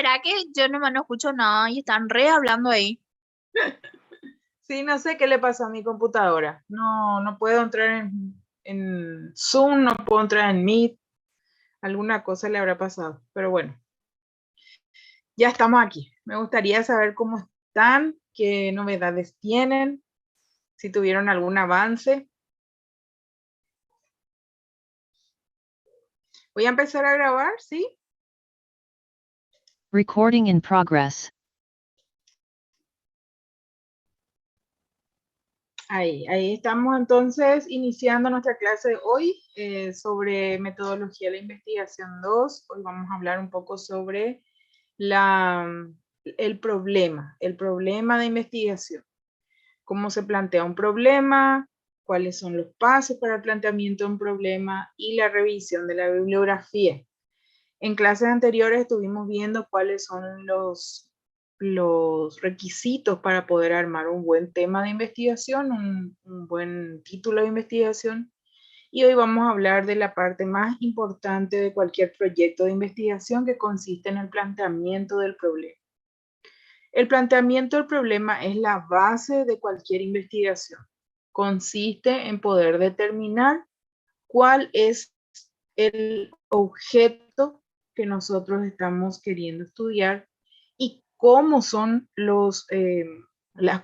será que yo nomás no escucho nada y están re hablando ahí? Sí, no sé qué le pasó a mi computadora. No puedo entrar en Zoom, no puedo entrar en Meet. Alguna cosa le habrá pasado. Pero bueno, ya estamos aquí. Me gustaría saber cómo están, qué novedades tienen, si tuvieron algún avance. Voy a empezar a grabar, ¿sí? Recording in progress. Ahí estamos entonces iniciando nuestra clase de hoy sobre metodología de la investigación 2. Hoy vamos a hablar un poco sobre el problema de investigación. Cómo se plantea un problema, cuáles son los pasos para el planteamiento de un problema y la revisión de la bibliografía. En clases anteriores estuvimos viendo cuáles son los requisitos para poder armar un buen tema de investigación, un buen título de investigación. Y hoy vamos a hablar de la parte más importante de cualquier proyecto de investigación, que consiste en el planteamiento del problema. El planteamiento del problema es la base de cualquier investigación. Consiste en poder determinar cuál es el objeto que nosotros estamos queriendo estudiar y cómo son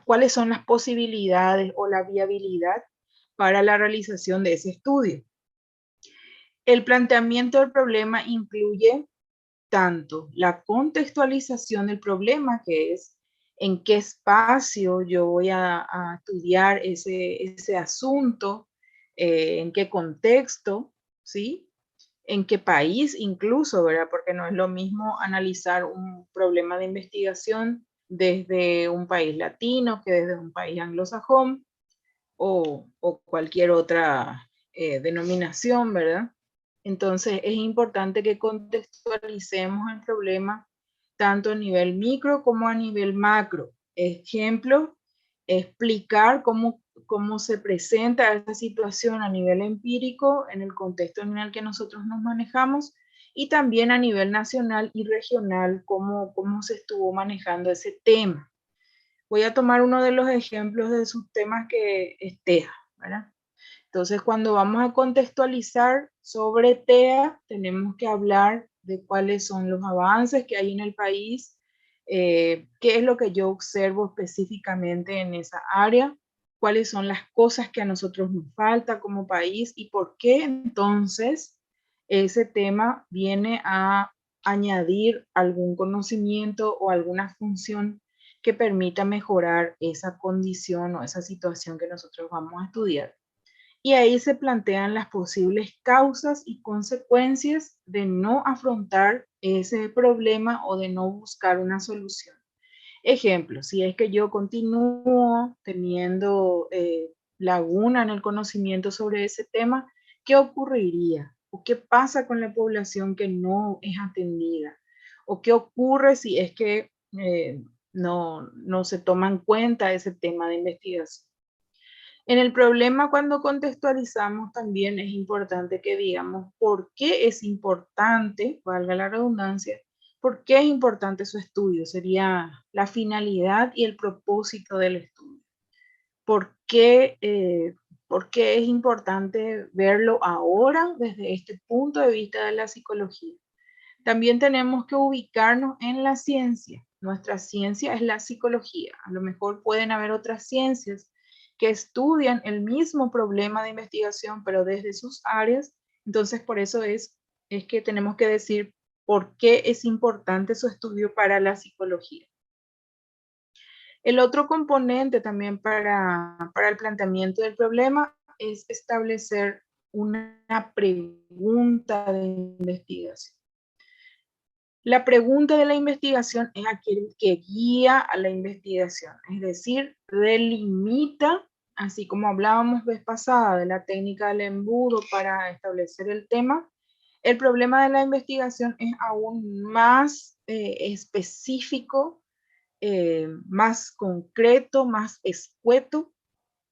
cuáles son las posibilidades o la viabilidad para la realización de ese estudio. El planteamiento del problema incluye tanto la contextualización del problema, que es en qué espacio yo voy a estudiar ese asunto, en qué contexto, ¿sí? En qué país incluso, ¿verdad? Porque no es lo mismo analizar un problema de investigación desde un país latino que desde un país anglosajón o cualquier otra denominación, ¿verdad? Entonces es importante que contextualicemos el problema tanto a nivel micro como a nivel macro. Ejemplo, explicar cómo se presenta esta situación a nivel empírico en el contexto en el que nosotros nos manejamos y también a nivel nacional y regional cómo se estuvo manejando ese tema. Voy a tomar uno de los ejemplos de sus temas que es TEA, ¿verdad? Entonces, cuando vamos a contextualizar sobre TEA, tenemos que hablar de cuáles son los avances que hay en el país, qué es lo que yo observo específicamente en esa área, cuáles son las cosas que a nosotros nos falta como país y por qué entonces ese tema viene a añadir algún conocimiento o alguna función que permita mejorar esa condición o esa situación que nosotros vamos a estudiar. Y ahí se plantean las posibles causas y consecuencias de no afrontar ese problema o de no buscar una solución. Ejemplo, si es que yo continúo teniendo laguna en el conocimiento sobre ese tema, ¿qué ocurriría? ¿O qué pasa con la población que no es atendida? ¿O qué ocurre si es que no se toma en cuenta ese tema de investigación? En el problema, cuando contextualizamos, también es importante que digamos por qué es importante, valga la redundancia, por qué es importante su estudio. Sería la finalidad y el propósito del estudio. ¿Por qué es importante verlo ahora desde este punto de vista de la psicología? También tenemos que ubicarnos en la ciencia. Nuestra ciencia es la psicología. A lo mejor pueden haber otras ciencias que estudian el mismo problema de investigación, pero desde sus áreas. Entonces, por eso es que tenemos que decir por qué es importante su estudio para la psicología. El otro componente también para el planteamiento del problema es establecer una pregunta de investigación. La pregunta de la investigación es aquel que guía a la investigación, es decir, delimita, así como hablábamos vez pasada de la técnica del embudo para establecer el tema, el problema de la investigación es aún más específico, más concreto, más escueto,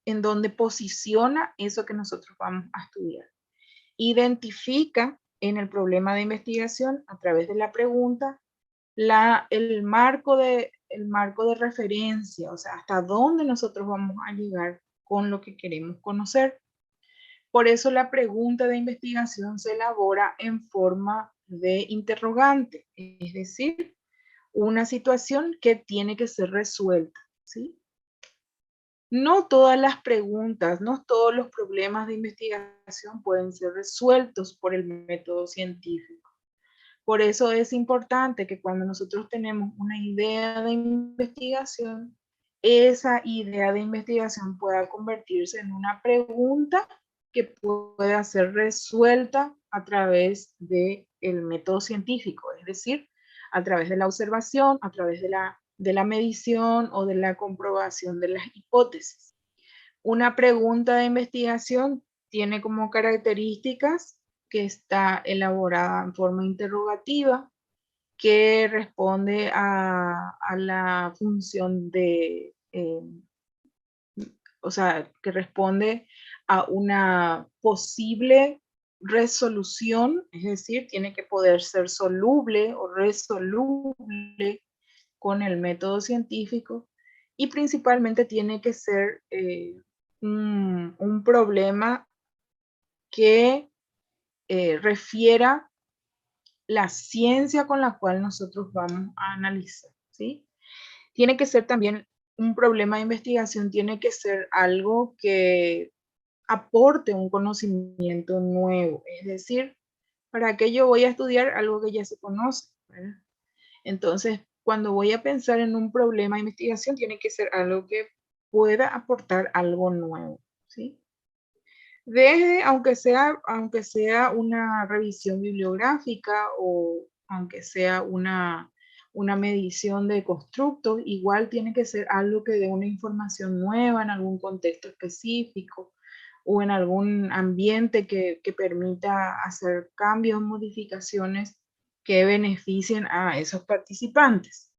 en donde posiciona eso que nosotros vamos a estudiar. Identifica en el problema de investigación, a través de la pregunta, el marco de referencia, o sea, hasta dónde nosotros vamos a llegar con lo que queremos conocer. Por eso la pregunta de investigación se elabora en forma de interrogante, es decir, una situación que tiene que ser resuelta, ¿sí? No todas las preguntas, no todos los problemas de investigación pueden ser resueltos por el método científico. Por eso es importante que cuando nosotros tenemos una idea de investigación, esa idea de investigación pueda convertirse en una pregunta que pueda ser resuelta a través del método científico, es decir, a través de la observación, a través de la medición o de la comprobación de las hipótesis. Una pregunta de investigación tiene como características que está elaborada en forma interrogativa, que responde a la función de, o sea, que responde a una posible resolución, es decir, tiene que poder ser soluble o resoluble con el método científico, y principalmente tiene que ser un problema que refiera la ciencia con la cual nosotros vamos a analizar, ¿sí? Tiene que ser también un problema de investigación, tiene que ser algo que aporte un conocimiento nuevo, es decir, ¿para qué yo voy a estudiar algo que ya se conoce? ¿Verdad? Entonces, cuando voy a pensar en un problema de investigación, tiene que ser algo que pueda aportar algo nuevo, ¿sí? Desde, aunque sea una revisión bibliográfica o aunque sea una medición de constructos, igual tiene que ser algo que dé una información nueva en algún contexto específico o en algún ambiente que permita hacer cambios, modificaciones que beneficien a esos participantes.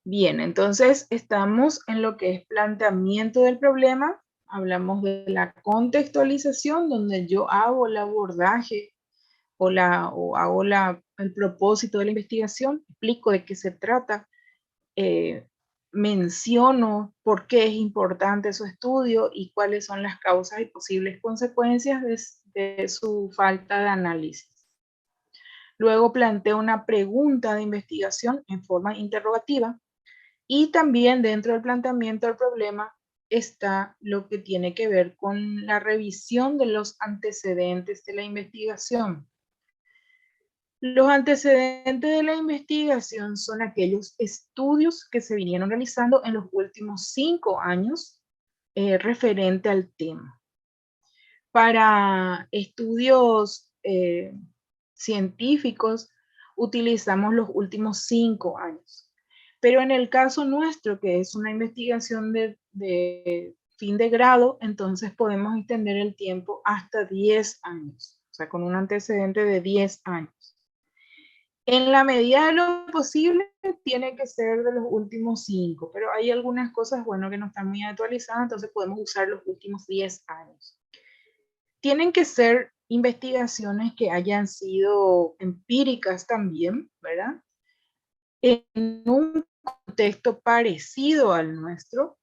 Bien, entonces estamos en lo que es planteamiento del problema. Hablamos de la contextualización, donde yo hago el abordaje o hago el propósito de la investigación, explico de qué se trata, menciono por qué es importante su estudio y cuáles son las causas y posibles consecuencias de su falta de análisis. Luego planteo una pregunta de investigación en forma interrogativa. Y también dentro del planteamiento del problema está lo que tiene que ver con la revisión de los antecedentes de la investigación. Los antecedentes de la investigación son aquellos estudios que se vinieron realizando en los últimos 5 años referente al tema. Para estudios científicos utilizamos los últimos 5 años. Pero en el caso nuestro, que es una investigación de fin de grado, entonces podemos extender el tiempo hasta 10 años, o sea, con un antecedente de 10 años. En la medida de lo posible, tiene que ser de los últimos 5, pero hay algunas cosas, bueno, que no están muy actualizadas, entonces podemos usar los últimos 10 años. Tienen que ser investigaciones que hayan sido empíricas también, ¿verdad? En un contexto parecido al nuestro,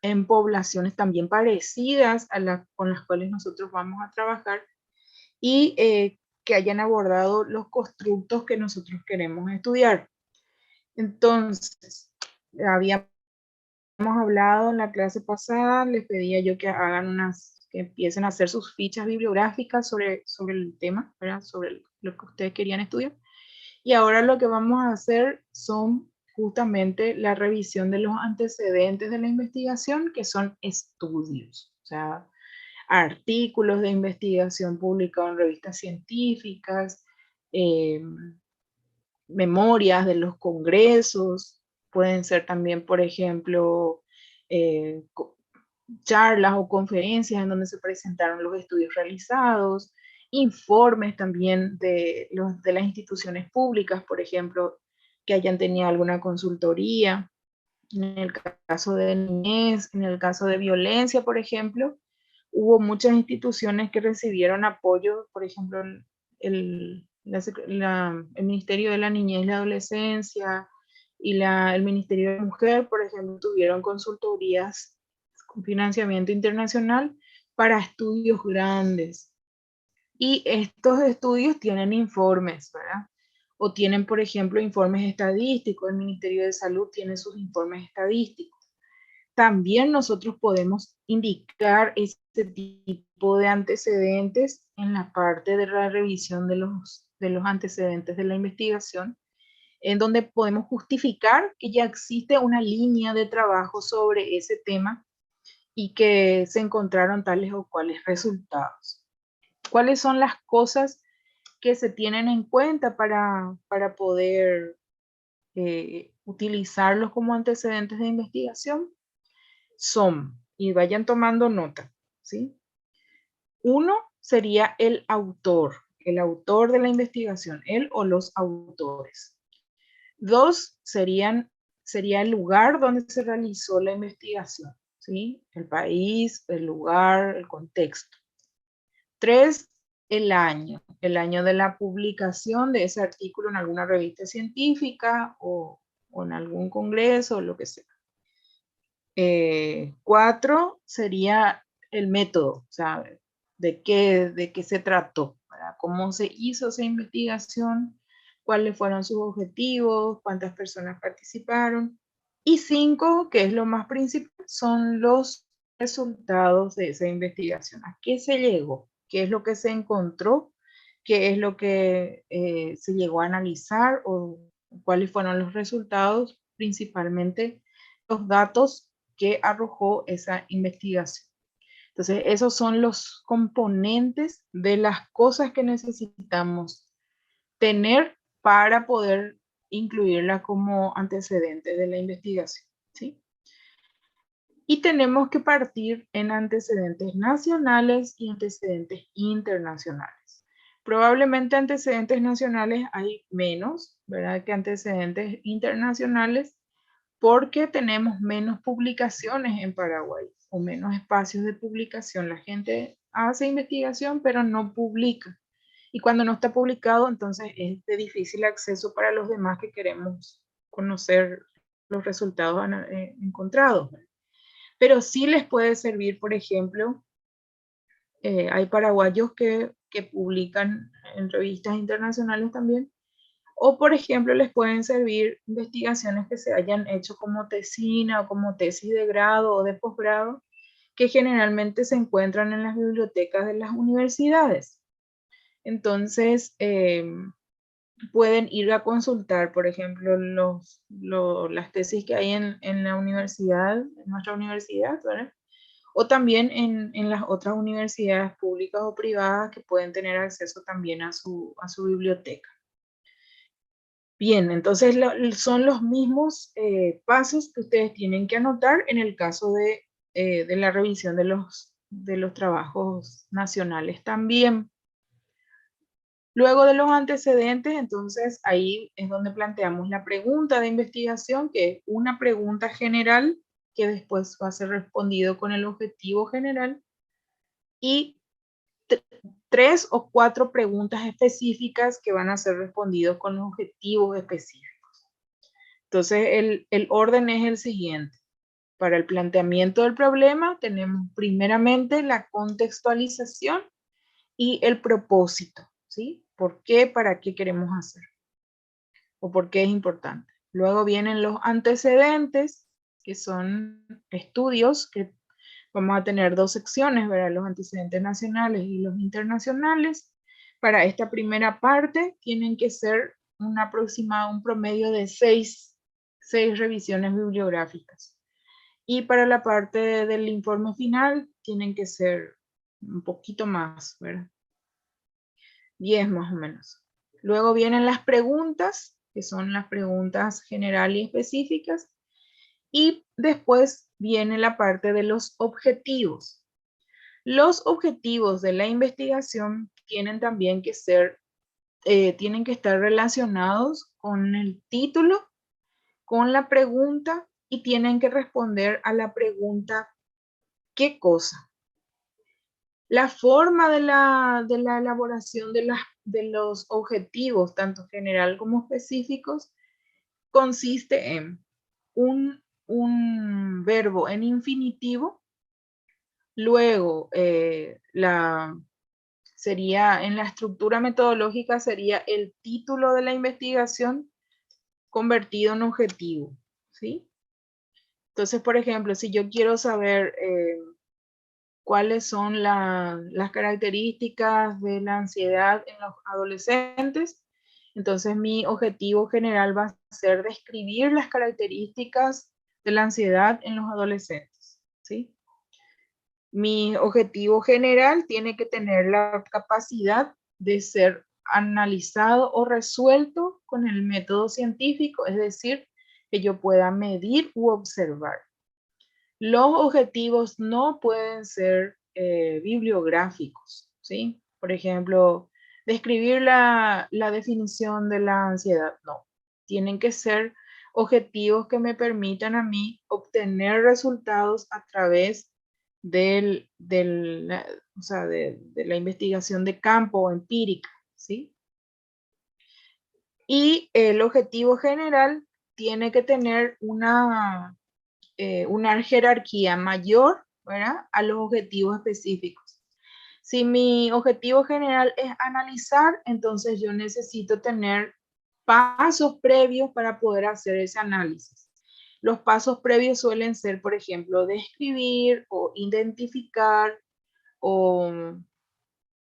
en poblaciones también parecidas con las cuales nosotros vamos a trabajar y que hayan abordado los constructos que nosotros queremos estudiar. Entonces, habíamos hablado en la clase pasada, les pedía yo que que empiecen a hacer sus fichas bibliográficas sobre el tema, ¿verdad? Sobre lo que ustedes querían estudiar. Y ahora lo que vamos a hacer son justamente la revisión de los antecedentes de la investigación, que son estudios, o sea, artículos de investigación publicados en revistas científicas, memorias de los congresos, pueden ser también, por ejemplo, charlas o conferencias en donde se presentaron los estudios realizados, informes también de las instituciones públicas, por ejemplo, que hayan tenido alguna consultoría. En el caso de niñez, en el caso de violencia, por ejemplo, hubo muchas instituciones que recibieron apoyo, por ejemplo, el Ministerio de la Niñez y la Adolescencia y el Ministerio de la Mujer, por ejemplo, tuvieron consultorías con financiamiento internacional para estudios grandes. Y estos estudios tienen informes, ¿verdad? O tienen, por ejemplo, informes estadísticos. El Ministerio de Salud tiene sus informes estadísticos. También nosotros podemos indicar este tipo de antecedentes en la parte de la revisión de los antecedentes de la investigación, en donde podemos justificar que ya existe una línea de trabajo sobre ese tema y que se encontraron tales o cuales resultados. ¿Cuáles son las cosas que se tienen en cuenta para poder utilizarlos como antecedentes de investigación? Son, y vayan tomando nota, ¿sí? Uno sería el autor de la investigación, él o los autores. Dos sería el lugar donde se realizó la investigación, ¿sí? El país, el lugar, el contexto. Tres, el año de la publicación de ese artículo en alguna revista científica o en algún congreso o lo que sea. 4 sería el método, o de qué se trató, ¿verdad? Cómo se hizo esa investigación, cuáles fueron sus objetivos, cuántas personas participaron. Y 5, que es lo más principal, son los resultados de esa investigación. ¿A qué se llegó? ¿Qué es lo que se encontró? ¿Qué es lo que se llegó a analizar? ¿O cuáles fueron los resultados? Principalmente los datos que arrojó esa investigación. Entonces, esos son los componentes de las cosas que necesitamos tener para poder incluirla como antecedente de la investigación, ¿sí? Y tenemos que partir en antecedentes nacionales y antecedentes internacionales. Probablemente antecedentes nacionales hay menos, ¿verdad?, que antecedentes internacionales, porque tenemos menos publicaciones en Paraguay o menos espacios de publicación. La gente hace investigación, pero no publica. Y cuando no está publicado, entonces es de difícil acceso para los demás que queremos conocer los resultados encontrados. Pero sí les puede servir, por ejemplo, hay paraguayos que publican en revistas internacionales también, o por ejemplo les pueden servir investigaciones que se hayan hecho como tesina o como tesis de grado o de posgrado, que generalmente se encuentran en las bibliotecas de las universidades. Entonces, pueden ir a consultar, por ejemplo, las tesis que hay en la universidad, en nuestra universidad, ¿verdad? O también en las otras universidades públicas o privadas que pueden tener acceso también a su biblioteca. Bien, entonces son los mismos pasos que ustedes tienen que anotar en el caso de la revisión de los trabajos nacionales también. Luego de los antecedentes, entonces ahí es donde planteamos la pregunta de investigación, que es una pregunta general que después va a ser respondido con el objetivo general, y 3 o 4 preguntas específicas que van a ser respondidos con los objetivos específicos. Entonces el orden es el siguiente. Para el planteamiento del problema tenemos primeramente la contextualización y el propósito, ¿sí? ¿Por qué? ¿Para qué queremos hacer? ¿O por qué es importante? Luego vienen los antecedentes, que son estudios, que vamos a tener 2 secciones, ¿verdad? Los antecedentes nacionales y los internacionales. Para esta primera parte tienen que ser un aproximado, un promedio de 6 revisiones bibliográficas. Y para la parte del informe final tienen que ser un poquito más, ¿verdad? 10 más o menos. Luego vienen las preguntas, que son las preguntas generales y específicas. Y después viene la parte de los objetivos. Los objetivos de la investigación tienen también que ser, tienen que estar relacionados con el título, con la pregunta, y tienen que responder a la pregunta ¿qué cosa? La forma de la elaboración de los objetivos, tanto general como específicos, consiste en un verbo en infinitivo, luego sería en la estructura metodológica sería el título de la investigación convertido en objetivo, ¿sí? Entonces, por ejemplo, si yo quiero saber cuáles son las características de la ansiedad en los adolescentes, entonces mi objetivo general va a ser describir las características de la ansiedad en los adolescentes, ¿sí? Mi objetivo general tiene que tener la capacidad de ser analizado o resuelto con el método científico, es decir, que yo pueda medir u observar. Los objetivos no pueden ser bibliográficos, ¿sí? Por ejemplo, describir la definición de la ansiedad, no. Tienen que ser objetivos que me permitan a mí obtener resultados a través de la investigación de campo empírica, ¿sí? Y el objetivo general tiene que tener una jerarquía mayor, ¿verdad?, a los objetivos específicos. Si mi objetivo general es analizar, entonces yo necesito tener pasos previos para poder hacer ese análisis. Los pasos previos suelen ser, por ejemplo, describir o identificar o,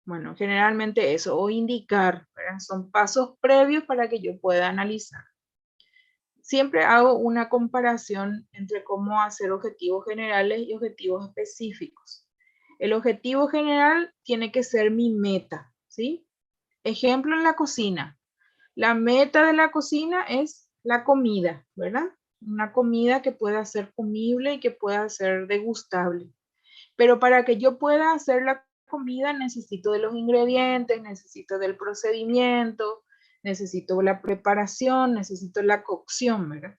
bueno, generalmente eso, o indicar, ¿verdad? Son pasos previos para que yo pueda analizar. Siempre hago una comparación entre cómo hacer objetivos generales y objetivos específicos. El objetivo general tiene que ser mi meta, ¿sí? Ejemplo en la cocina. La meta de la cocina es la comida, ¿verdad? Una comida que pueda ser comible y que pueda ser degustable. Pero para que yo pueda hacer la comida necesito de los ingredientes, necesito del procedimiento, necesito la preparación, necesito la cocción, ¿verdad?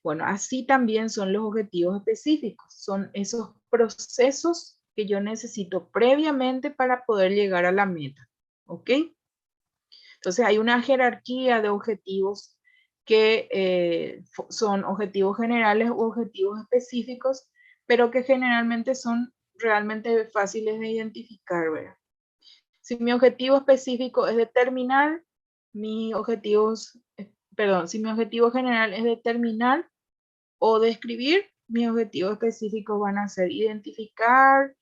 Bueno, así también son los objetivos específicos. Son esos procesos que yo necesito previamente para poder llegar a la meta, ¿ok? Entonces hay una jerarquía de objetivos que son objetivos generales u objetivos específicos, pero que generalmente son realmente fáciles de identificar, ¿verdad? Si mi objetivo específico es determinar mis objetivos, si mi objetivo general es determinar o describir, mis objetivos específicos van a ser identificar,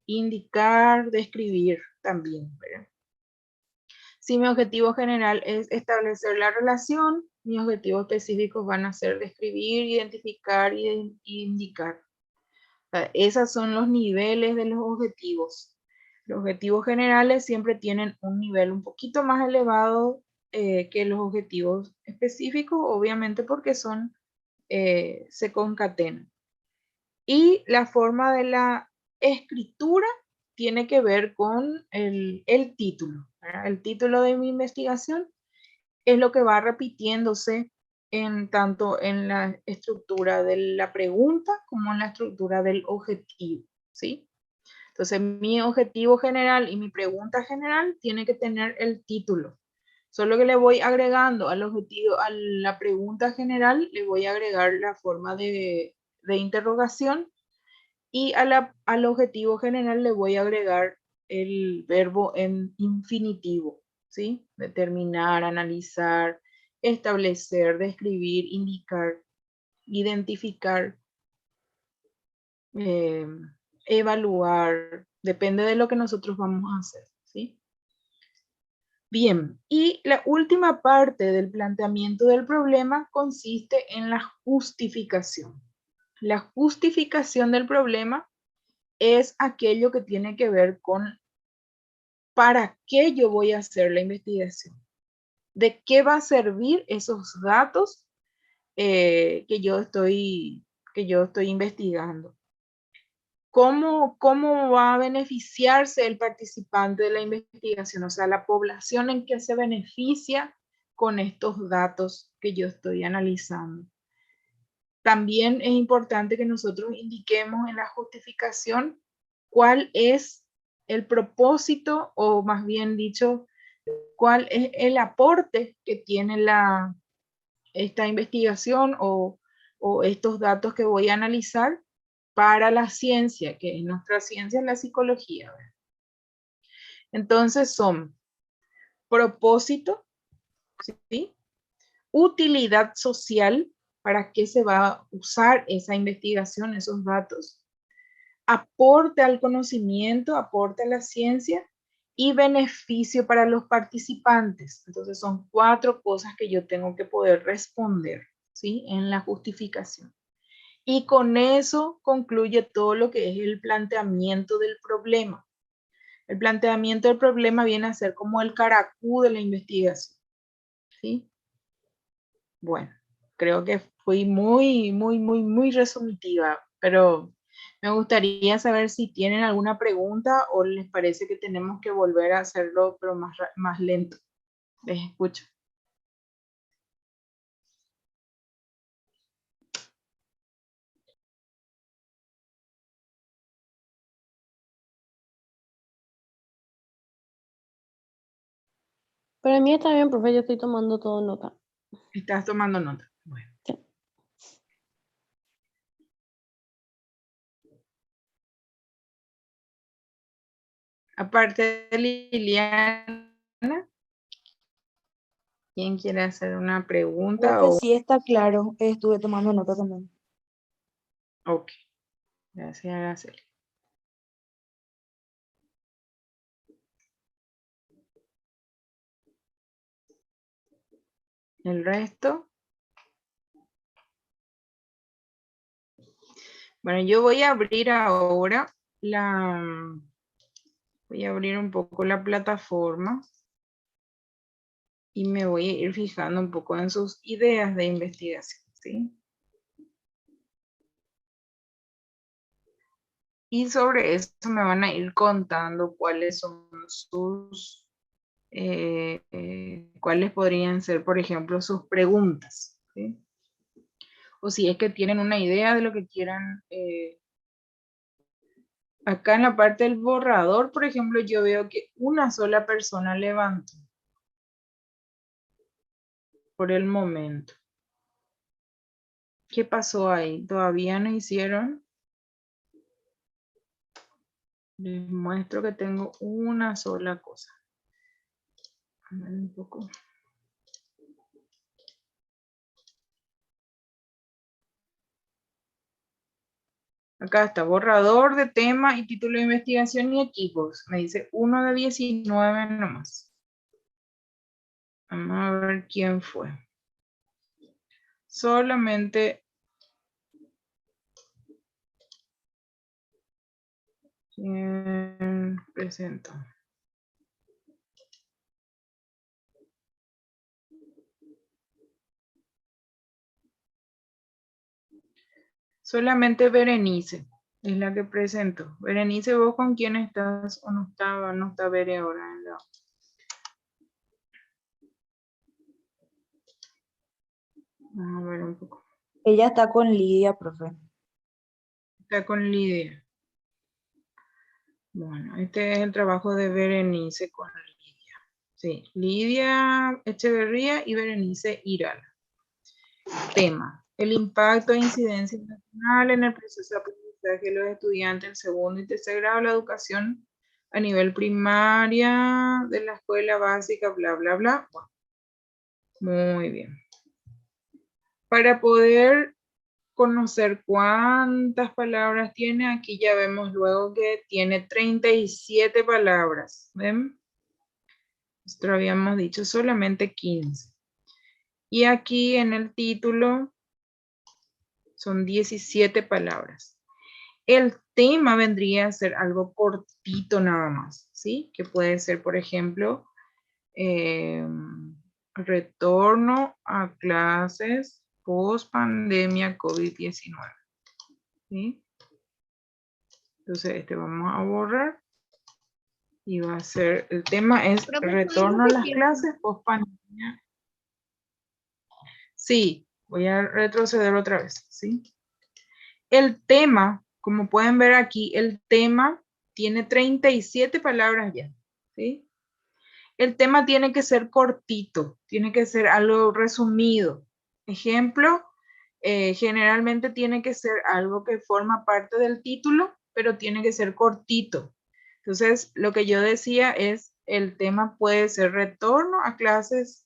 indicar, describir también, ¿verdad? Si mi objetivo general es establecer la relación, mis objetivos específicos van a ser describir, identificar y indicar. O sea, esos son los niveles de los objetivos. Los objetivos generales siempre tienen un nivel un poquito más elevado que los objetivos específicos, obviamente porque se concatenan. Y la forma de la escritura tiene que ver con el título, ¿verdad? El título de mi investigación es lo que va repitiéndose tanto en la estructura de la pregunta como en la estructura del objetivo, ¿sí? Entonces, mi objetivo general y mi pregunta general tiene que tener el título. Solo que le voy agregando al objetivo, a la pregunta general, le voy a agregar la forma de interrogación y al objetivo general le voy a agregar el verbo en infinitivo, ¿sí? Determinar, analizar, establecer, describir, indicar, identificar, eh, evaluar, depende de lo que nosotros vamos a hacer, ¿sí? Bien, y la última parte del planteamiento del problema consiste en la justificación. La justificación del problema es aquello que tiene que ver con para qué yo voy a hacer la investigación, de qué va a servir esos datos que yo estoy investigando. ¿Cómo va a beneficiarse el participante de la investigación? O sea, la población en que se beneficia con estos datos que yo estoy analizando. También es importante que nosotros indiquemos en la justificación cuál es el propósito, o más bien dicho, cuál es el aporte que tiene esta investigación o estos datos que voy a analizar para la ciencia, que es nuestra ciencia, la psicología. Entonces son propósito, ¿sí? Utilidad social, para qué se va a usar esa investigación, esos datos, aporte al conocimiento, aporte a la ciencia y beneficio para los participantes. Entonces son 4 cosas que yo tengo que poder responder, ¿sí? En la justificación. Y con eso concluye todo lo que es el planteamiento del problema. El planteamiento del problema viene a ser como el caracú de la investigación, ¿sí? Bueno, creo que fui muy resolutiva, pero me gustaría saber si tienen alguna pregunta o les parece que tenemos que volver a hacerlo, pero más lento. Les escucho. Para mí está bien, profe, yo estoy tomando todo nota. Estás tomando nota. Bueno. Sí. Aparte de Liliana, ¿quién quiere hacer una pregunta? Profe, sí está claro, estuve tomando nota también. Ok, gracias, Araceli. El resto. Bueno, yo voy a abrir ahora voy a abrir un poco la plataforma y me voy a ir fijando un poco en sus ideas de investigación, ¿sí? Y sobre eso me van a ir contando cuáles son sus, cuáles podrían ser, por ejemplo, sus preguntas, ¿sí? O si es que tienen una idea de lo que quieran. Acá en la parte del borrador, por ejemplo, yo veo que una sola persona levantó por el momento. ¿Qué pasó ahí? ¿Todavía no hicieron? Les muestro que tengo una sola cosa. A ver un poco. Acá está, borrador de tema y título de investigación y equipos. Me dice 1 de 19 nomás. Vamos a ver quién fue. Solamente quién presentó. Solamente Berenice es la que presentó. Berenice, ¿vos con quién estás? ¿O no está Bere ahora en la... Vamos a ver un poco. Ella está con Lidia, profe. Está con Lidia. Bueno, este es el trabajo de Berenice con Lidia. Sí, Lidia Echeverría y Berenice Irala. Tema: el impacto e incidencia nacional en el proceso de aprendizaje de los estudiantes del segundo y tercer grado de la educación a nivel primaria de la escuela básica, bla, bla, bla. Bueno, muy bien. Para poder conocer cuántas palabras tiene, aquí ya vemos luego que tiene 37 palabras. ¿Ven? Nosotros habíamos dicho solamente 15. Y aquí en el título son 17 palabras. El tema vendría a ser algo cortito nada más, ¿sí? Que puede ser, por ejemplo, retorno a clases post pandemia COVID-19. ¿Sí? Entonces, vamos a borrar. Y va a ser, el tema es retorno a las clases post pandemia. Sí, voy a retroceder otra vez, ¿sí? El tema, como pueden ver aquí, el tema tiene 37 palabras ya, ¿sí? El tema tiene que ser cortito, tiene que ser algo resumido. Ejemplo, generalmente tiene que ser algo que forma parte del título, pero tiene que ser cortito. Entonces, lo que yo decía es, el tema puede ser retorno a clases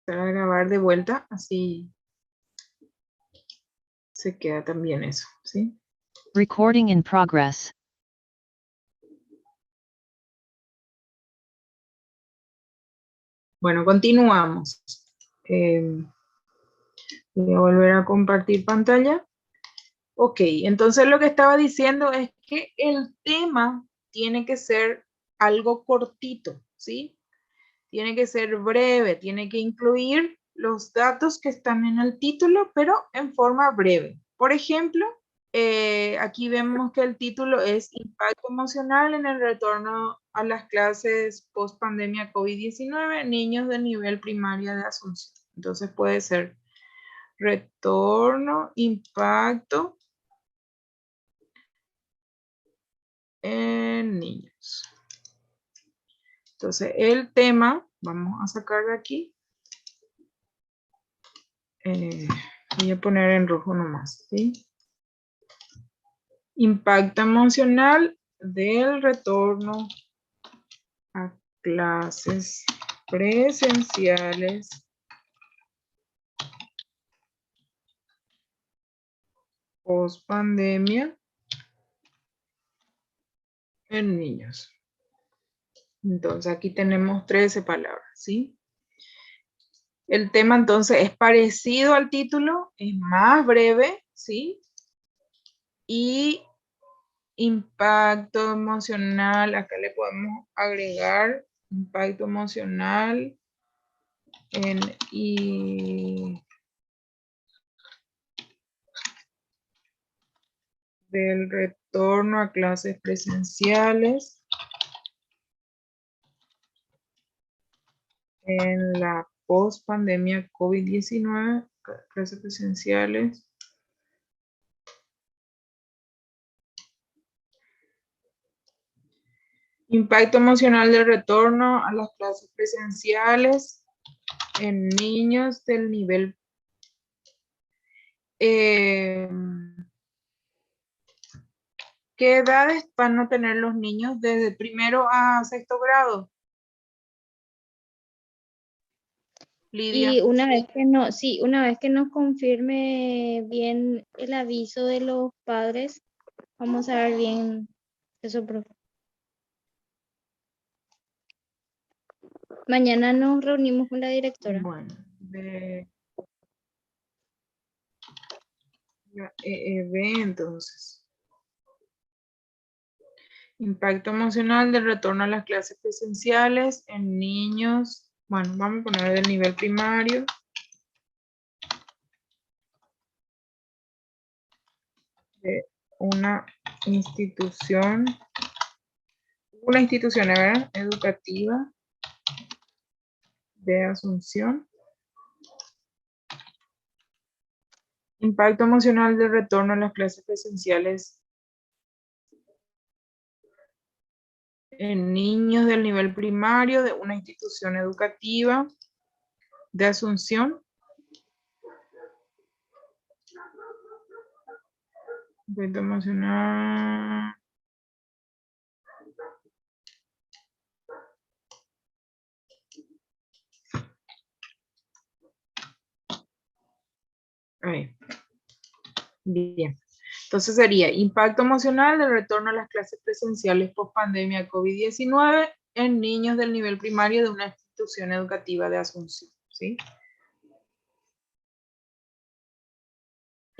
para grabar de vuelta, así se queda también eso, ¿sí? Recording in progress. Bueno, continuamos. Voy a volver a compartir pantalla. Ok, entonces lo que estaba diciendo es que el tema tiene que ser algo cortito, ¿sí? Tiene que ser breve, tiene que incluir los datos que están en el título, pero en forma breve. Por ejemplo, aquí vemos que el título es Impacto emocional en el retorno a las clases post pandemia COVID-19, niños de nivel primaria de Asunción. Entonces puede ser retorno, impacto en niños. Entonces el tema, vamos a sacar de aquí. Voy a poner en rojo nomás, ¿sí? Impacto emocional del retorno a clases presenciales post pandemia en niños. Entonces aquí tenemos 13 palabras, ¿sí? El tema entonces es parecido al título, es más breve, ¿sí? Y impacto emocional, acá le podemos agregar impacto emocional del retorno a clases presenciales en la post pandemia COVID-19, clases presenciales. Impacto emocional del retorno a las clases presenciales en niños del nivel ¿qué edades van a tener los niños desde primero a sexto grado? Lidia. Y una vez que no, sí, una vez que nos confirme bien el aviso de los padres, vamos a ver bien eso, profe. Mañana nos reunimos con la directora. Bueno, de la EEB entonces. Impacto emocional del retorno a las clases presenciales en niños. Bueno, vamos a poner del nivel primario. De una institución, ¿verdad? Educativa de Asunción. Impacto emocional del retorno a las clases presenciales en niños del nivel primario de una institución educativa de Asunción. Impacto emocional. Ahí. Bien. Entonces sería impacto emocional del retorno a las clases presenciales post pandemia COVID-19 en niños del nivel primario de una institución educativa de Asunción, ¿sí?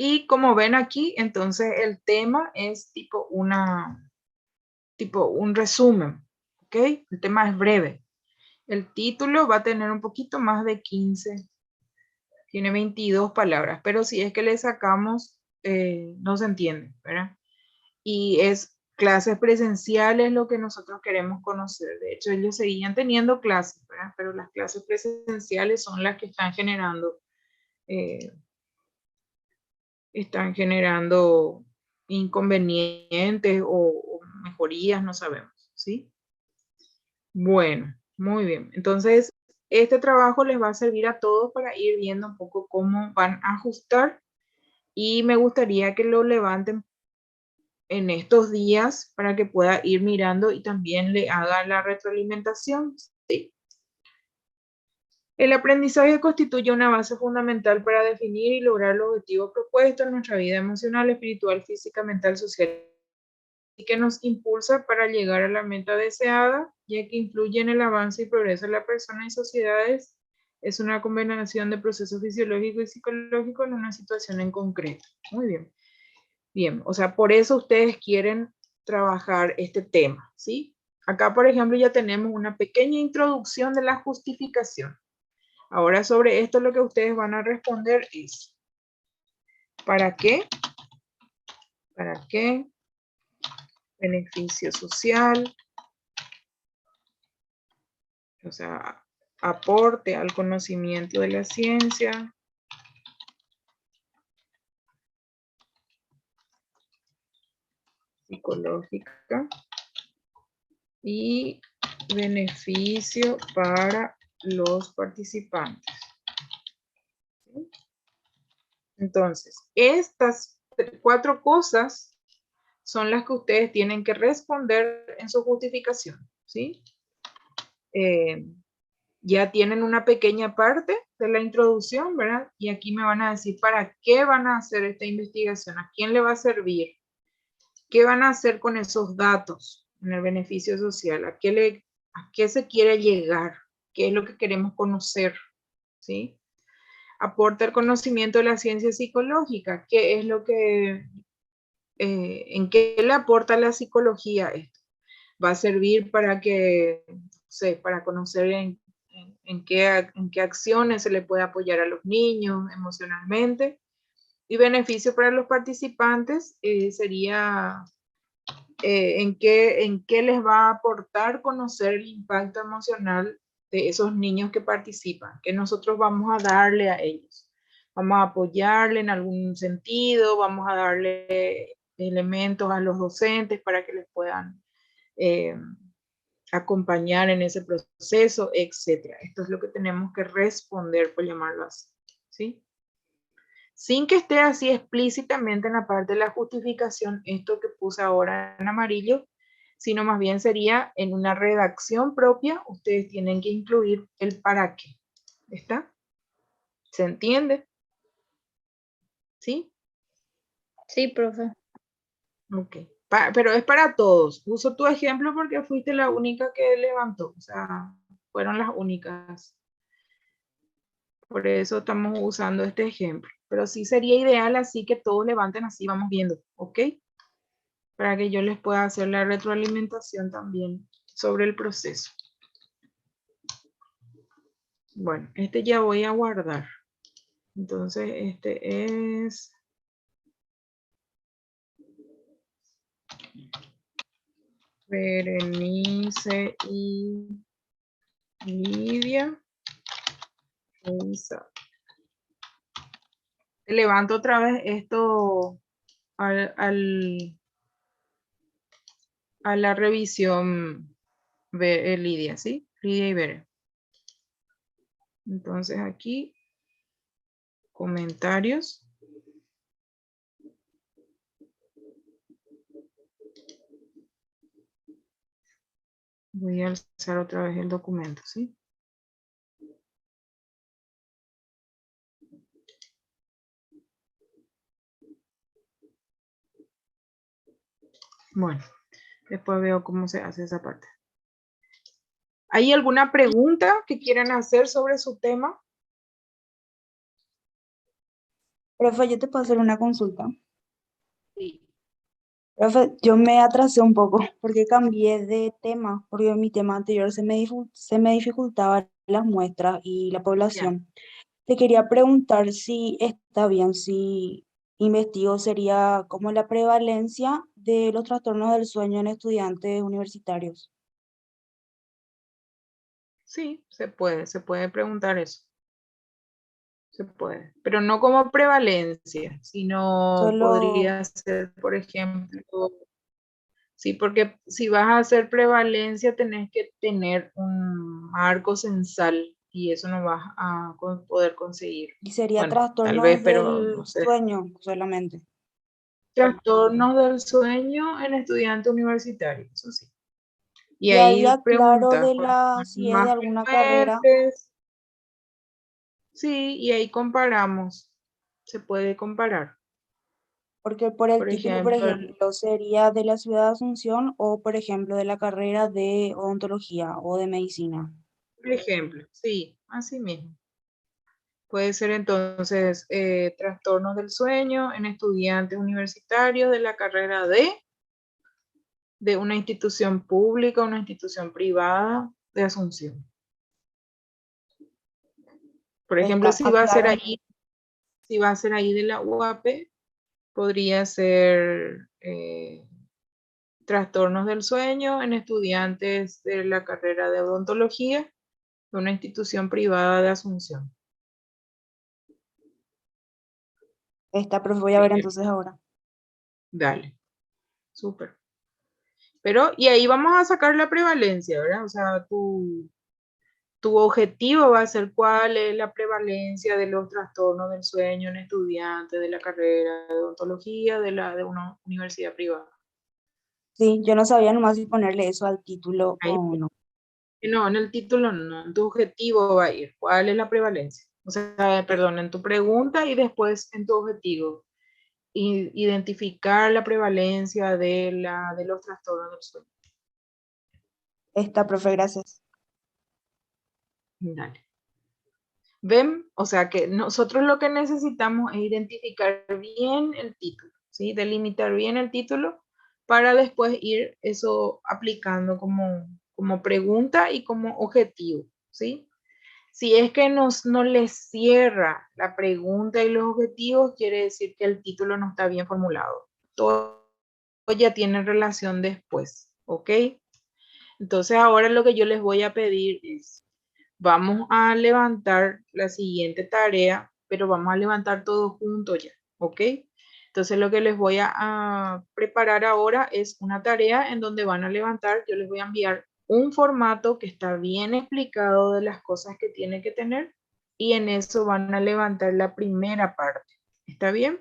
Y como ven aquí, entonces el tema es tipo un resumen, ¿ok? El tema es breve. El título va a tener un poquito más de 15, tiene 22 palabras, pero si es que le sacamos, no se entiende, ¿verdad? Y es clases presenciales lo que nosotros queremos conocer. De hecho, ellos seguían teniendo clases, ¿verdad? Pero las clases presenciales son las que están generando inconvenientes o mejorías, no sabemos, ¿sí? Bueno, muy bien. Entonces, este trabajo les va a servir a todos para ir viendo un poco cómo van a ajustar y me gustaría que lo levanten en estos días para que pueda ir mirando y también le haga la retroalimentación, ¿sí? El aprendizaje constituye una base fundamental para definir y lograr los objetivos propuestos en nuestra vida emocional, espiritual, física, mental, social y que nos impulsa para llegar a la meta deseada, ya que influye en el avance y progreso de la persona y sociedades. Es una combinación de procesos fisiológicos y psicológicos en una situación en concreto. Muy bien. Bien, o sea, por eso ustedes quieren trabajar este tema, ¿sí? Acá, por ejemplo, ya tenemos una pequeña introducción de la justificación. Ahora sobre esto lo que ustedes van a responder es, ¿para qué? ¿Para qué? Beneficio social, o sea, aporte al conocimiento de la ciencia, psicológica y beneficio para los participantes. Entonces, estas 4 cosas son las que ustedes tienen que responder en su justificación, ¿sí? Ya tienen una pequeña parte de la introducción, ¿verdad? Y aquí me van a decir para qué van a hacer esta investigación, a quién le va a servir, qué van a hacer con esos datos en el beneficio social, a qué se quiere llegar, qué es lo que queremos conocer, ¿sí? Aporta el conocimiento de la ciencia psicológica, qué es lo que, en qué le aporta la psicología esto. Va a servir para que, no sé, para conocer en qué acciones se le puede apoyar a los niños emocionalmente. Y beneficio para los participantes sería en qué les va a aportar conocer el impacto emocional de esos niños que participan, que nosotros vamos a darle a ellos. Vamos a apoyarle en algún sentido, vamos a darle elementos a los docentes para que les puedan acompañar en ese proceso, etc. Esto es lo que tenemos que responder, por llamarlo así, ¿sí? Sin que esté así explícitamente en la parte de la justificación, esto que puse ahora en amarillo, sino más bien sería en una redacción propia, ustedes tienen que incluir el para qué. ¿Está? ¿Se entiende? ¿Sí? Sí, profe. Ok. Pero es para todos. Uso tu ejemplo porque fuiste la única que levantó. O sea, fueron las únicas. Por eso estamos usando este ejemplo. Pero sí sería ideal así que todos levanten así, vamos viendo. ¿Ok? Para que yo les pueda hacer la retroalimentación también sobre el proceso. Bueno, este ya voy a guardar. Entonces, este es Berenice y Lidia. Levanto otra vez esto a la revisión, Lidia, ¿sí? Lidia y Bere. Entonces aquí, comentarios. Voy a alzar otra vez el documento, ¿sí? Bueno, después veo cómo se hace esa parte. ¿Hay alguna pregunta que quieran hacer sobre su tema? Profe, yo te puedo hacer una consulta. Sí. Profe, yo me atrasé un poco porque cambié de tema, porque en mi tema anterior se me dificultaban las muestras y la población. Te quería preguntar si está bien, si investigo sería como la prevalencia de los trastornos del sueño en estudiantes universitarios. Sí, se puede preguntar eso. Se puede, pero no como prevalencia, sino Solo, podría ser, por ejemplo, sí, porque si vas a hacer prevalencia tenés que tener un marco censal y eso no vas a poder conseguir. y sería Bueno, tal vez, trastornos pero del no sé. sueño solamente. Trastornos del sueño en estudiante universitario, eso sí. Y Y ahí ahí aclaro preguntas de cuáles la, son si es de más alguna carrera, frecuentes. Sí, y ahí comparamos. Se puede comparar. porque por el Por título, por ejemplo, ejemplo, sería de la ciudad de Asunción o, por ejemplo, de la carrera de odontología o de medicina. sí, así mismo. Puede ser entonces trastornos del sueño en estudiantes universitarios de la carrera de una institución pública, una institución privada de Asunción. Por ejemplo, Está claro. si va a ser ahí de la UAP, podría ser trastornos del sueño en estudiantes de la carrera de odontología de una institución privada de Asunción. Está, profe, voy a Por ver ejemplo. entonces ahora. Dale, súper. Pero, y ahí vamos a sacar la prevalencia, ¿verdad? O sea, tu objetivo va a ser cuál es la prevalencia de los trastornos del sueño en estudiantes de la carrera de odontología de una universidad privada. Sí, yo no sabía nomás si ponerle eso al título Ahí, o no. no, en el título no, en tu objetivo va a ir. ¿Cuál es la prevalencia? O sea, perdón, en tu pregunta y después en tu objetivo. Identificar la prevalencia de los trastornos del sueño. Está, profe, gracias. Dale. ¿Ven? O sea que nosotros lo que necesitamos es identificar bien el título, ¿sí? Delimitar bien el título para después ir eso aplicando como pregunta y como objetivo, ¿sí? Si es que no les cierra la pregunta y los objetivos, quiere decir que el título no está bien formulado. Todo ya tiene relación después, ¿ok? Entonces ahora lo que yo les voy a pedir es, vamos a levantar la siguiente tarea, pero vamos a levantar todo junto ya, ¿ok? Entonces lo que les voy a preparar ahora es una tarea en donde van a levantar, yo les voy a enviar un formato que está bien explicado de las cosas que tienen que tener y en eso van a levantar la primera parte, ¿está bien?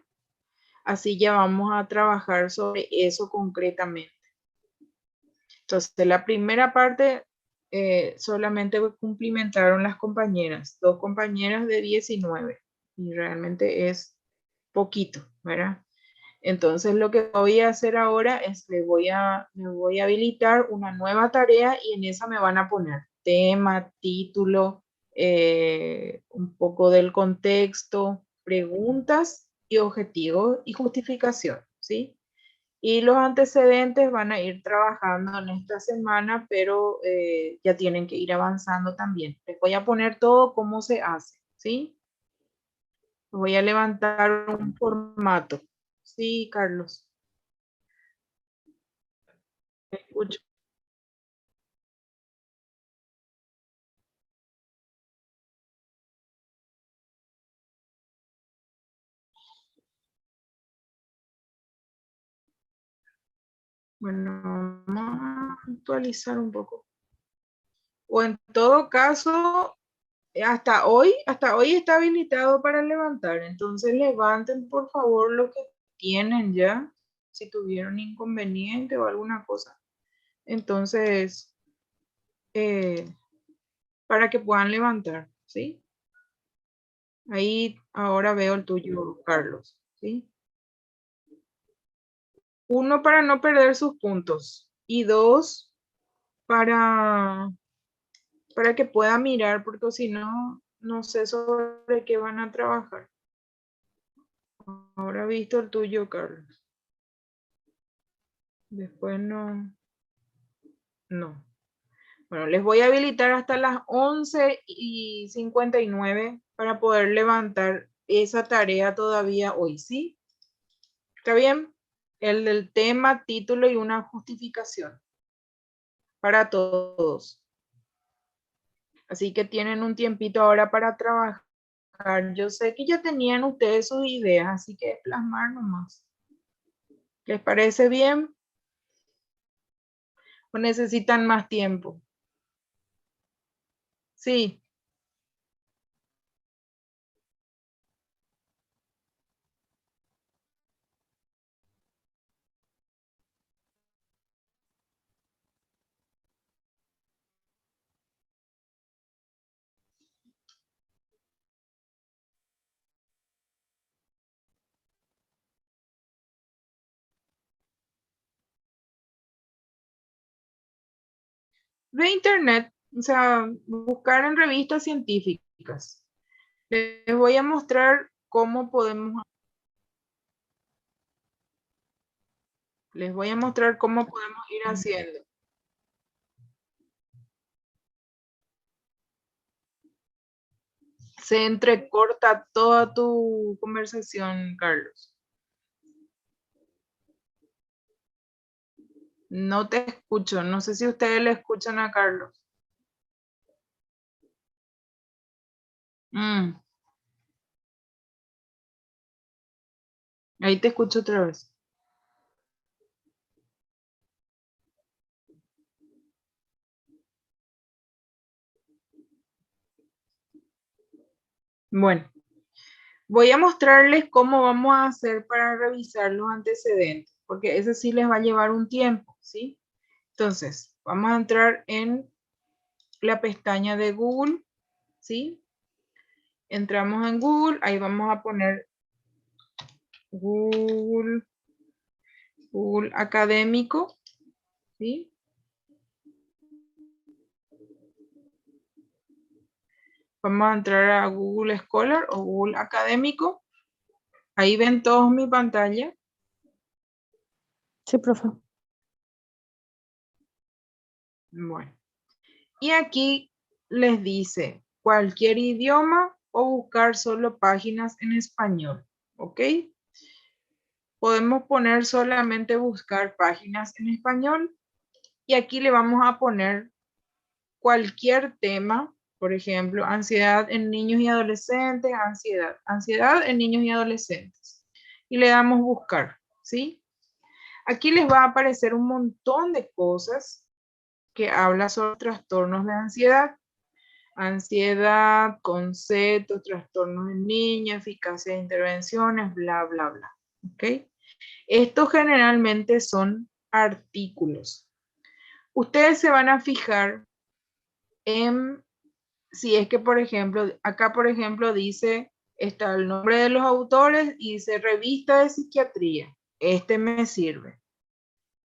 Así ya vamos a trabajar sobre eso concretamente. Entonces, la primera parte solamente cumplimentaron las compañeras, 2 compañeras de 19 y realmente es poquito, ¿verdad? Entonces, lo que voy a hacer ahora es me voy a habilitar una nueva tarea y en esa me van a poner tema, título, un poco del contexto, preguntas y objetivos y justificación, ¿sí? Y los antecedentes van a ir trabajando en esta semana, pero ya tienen que ir avanzando también. Les voy a poner todo cómo se hace, ¿sí? Voy a levantar un formato. Sí, Carlos. Te escucho. Bueno, vamos a actualizar un poco. O en todo caso, hasta hoy está habilitado para levantar. Entonces levanten por favor lo que tienen ya, si tuvieron inconveniente o alguna cosa. Entonces, para que puedan levantar, ¿sí? Ahí ahora veo el tuyo, Carlos, ¿sí? 1, para no perder sus puntos. Y 2, para que pueda mirar, porque si no, no sé sobre qué van a trabajar. Ahora he visto el tuyo, Carlos. Después no. No. Bueno, les voy a habilitar hasta las 11:59 para poder levantar esa tarea todavía hoy, ¿sí? ¿Está bien? El del tema, título y una justificación para todos. Así que tienen un tiempito ahora para trabajar. Yo sé que ya tenían ustedes sus ideas, así que plasmar nomás. ¿Les parece bien? ¿O necesitan más tiempo? Sí. De internet, o sea, buscar en revistas científicas. Les voy a mostrar cómo podemos. Les voy a mostrar cómo podemos ir haciendo. Se entrecorta toda tu conversación, Carlos. No te escucho. No sé si ustedes le escuchan a Carlos. Ahí te escucho otra vez. Bueno, voy a mostrarles cómo vamos a hacer para revisar los antecedentes, porque ese sí les va a llevar un tiempo, ¿sí? Entonces, vamos a entrar en la pestaña de Google, ¿sí? Entramos en Google, ahí vamos a poner Google Académico, ¿sí? Vamos a entrar a Google Scholar o Google Académico. Ahí ven todos mi pantalla. Sí, profe. Bueno. Y aquí les dice cualquier idioma o buscar solo páginas en español. ¿Ok? Podemos poner solamente buscar páginas en español. Y aquí le vamos a poner cualquier tema. Por ejemplo, ansiedad en niños y adolescentes, ansiedad en niños y adolescentes. Y le damos buscar, ¿sí? Aquí les va a aparecer un montón de cosas que habla sobre trastornos de ansiedad, conceptos, trastornos en niños, eficacia de intervenciones, bla, bla, bla. ¿Ok? Estos generalmente son artículos. Ustedes se van a fijar en si es que, por ejemplo, acá, por ejemplo, dice, está el nombre de los autores y dice revista de psiquiatría. Este me sirve.